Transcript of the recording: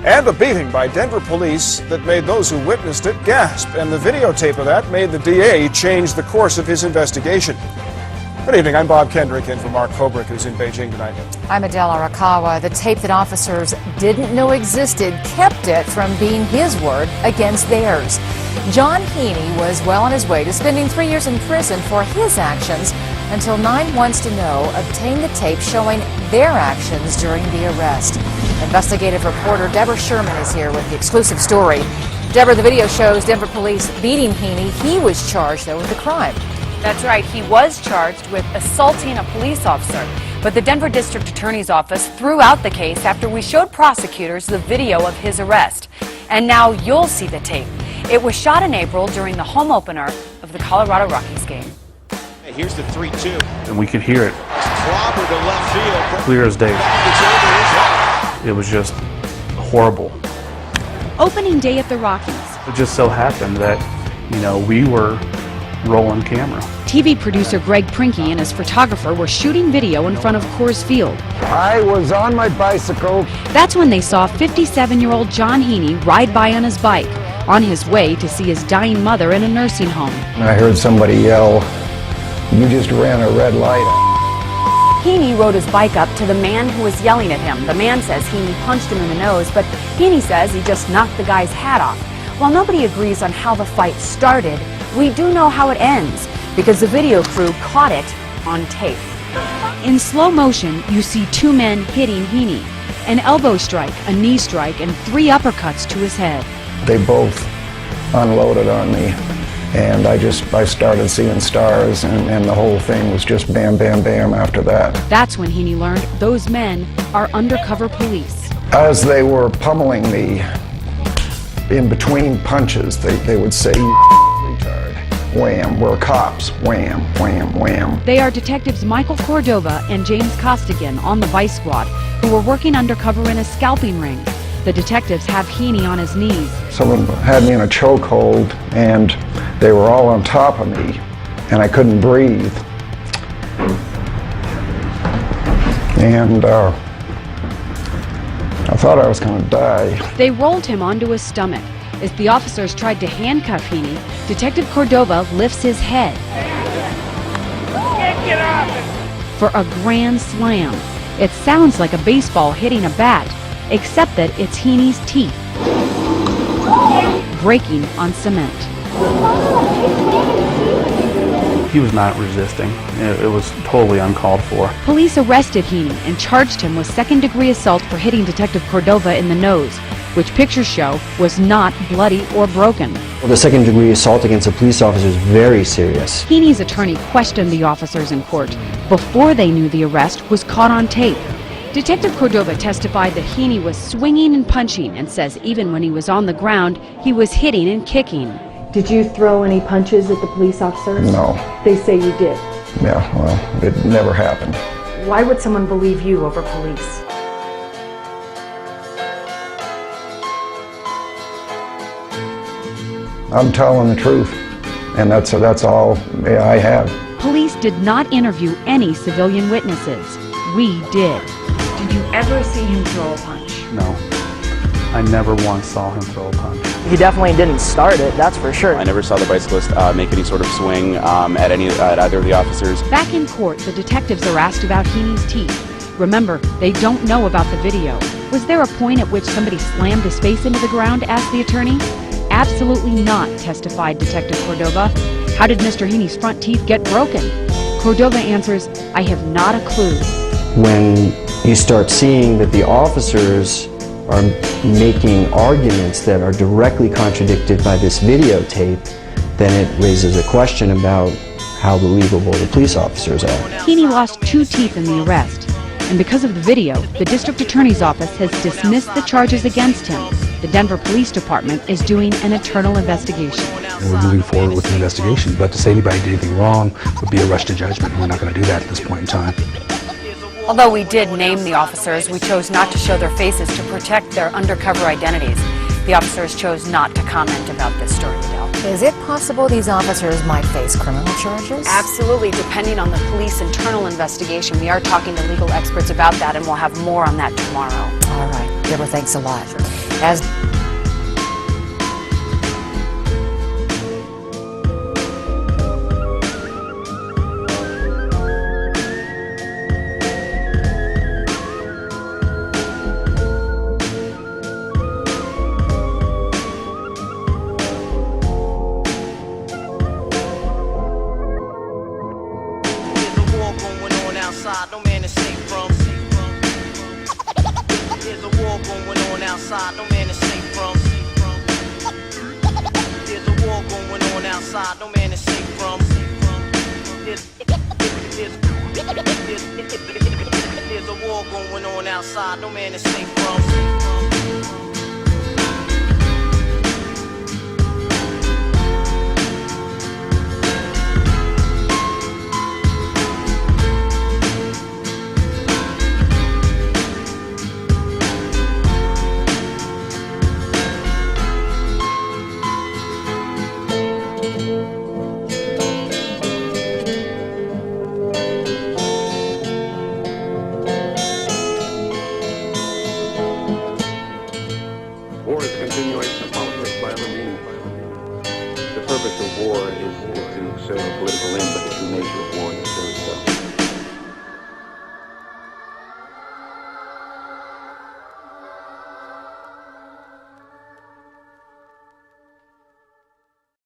And a beating by Denver police that made those who witnessed it gasp. And the videotape of that made the DA change the course of his investigation. Good evening, I'm Bob Kendrick in for Mark Kobrick, who's in Beijing tonight. I'm Adele Arakawa. The tape that officers didn't know existed kept it from being his word against theirs. John Heaney was well on his way to spending 3 years in prison for his actions until 9 Wants to Know obtained the tape showing their actions during the arrest. Investigative reporter Deborah Sherman is here with the exclusive story. Deborah, the video shows Denver police beating Heaney. He was charged, though, with the crime. That's right. He was charged with assaulting a police officer. But the Denver District Attorney's Office threw out the case after we showed prosecutors the video of his arrest. And now you'll see the tape. It was shot in April during the home opener of the Colorado Rockies game. Here's the 3-2. And we could hear it. Clobber to left field. Clear as day. It was just horrible. Opening day at the Rockies. It just so happened that, we were rolling camera. TV producer Greg Prinke and his photographer were shooting video in front of Coors Field. I was on my bicycle. That's when they saw 57-year-old John Heaney ride by on his bike, on his way to see his dying mother in a nursing home. I heard somebody yell, "You just ran a red light." Heaney rode his bike up to the man who was yelling at him. The man says Heaney punched him in the nose, but Heaney says he just knocked the guy's hat off. While nobody agrees on how the fight started, we do know how it ends, because the video crew caught it on tape. In slow motion, you see two men hitting Heaney. An elbow strike, a knee strike, and 3 uppercuts to his head. They both unloaded on me, and I started seeing stars, and the whole thing was just bam, bam, bam after that. That's when Heaney learned those men are undercover police. As they were pummeling me, in between punches, they would say, "You retard." Wham, we're cops. Wham, wham, wham. They are detectives Michael Cordova and James Costigan on the Vice Squad, who were working undercover in a scalping ring. The detectives have Heaney on his knees. Someone had me in a chokehold, and they were all on top of me, and I couldn't breathe. And I thought I was going to die. They rolled him onto his stomach. As the officers tried to handcuff Heaney, Detective Cordova lifts his head for a grand slam. It sounds like a baseball hitting a bat, except that it's Heaney's teeth breaking on cement. He was not resisting. It was totally uncalled for. Police arrested Heaney and charged him with second-degree assault for hitting Detective Cordova in the nose, which pictures show was not bloody or broken. Well, the second-degree assault against a police officer is very serious. Heaney's attorney questioned the officers in court before they knew the arrest was caught on tape. Detective Cordova testified that Heaney was swinging and punching and says even when he was on the ground, he was hitting and kicking. Did you throw any punches at the police officers? No. They say you did. Yeah, well, it never happened. Why would someone believe you over police? I'm telling the truth, and that's all I have. Police did not interview any civilian witnesses. We did. Did you ever see him throw a punch? No. I never once saw him throw a punch. He definitely didn't start it, that's for sure. I never saw the bicyclist make any sort of swing at either of the officers. Back in court, the detectives are asked about Heaney's teeth. Remember, they don't know about the video. Was there a point at which somebody slammed his face into the ground, asked the attorney? Absolutely not, testified Detective Cordova. How did Mr. Heaney's front teeth get broken? Cordova answers, I have not a clue. When you start seeing that the officers are making arguments that are directly contradicted by this videotape, then it raises a question about how believable the police officers are. Heaney lost 2 teeth in the arrest, and because of the video, the district attorney's office has dismissed the charges against him. The Denver Police Department is doing an internal investigation. We're moving forward with the investigation, but to say anybody did anything wrong would be a rush to judgment. We're not going to do that at this point in time. Although we did name the officers, we chose not to show their faces to protect their undercover identities. The officers chose not to comment about this story, Adele. Is it possible these officers might face criminal charges? Absolutely, depending on the police internal investigation. We are talking to legal experts about that, and we'll have more on that tomorrow. All right. Deborah, thanks a lot. as outside, no man is safe from. There's a war going on outside, no man is safe from. There's a war going on outside, no man is safe from. There's a war going on outside, no man is safe from. War is a continuation of politics by other means. The purpose of war is to serve a political end, but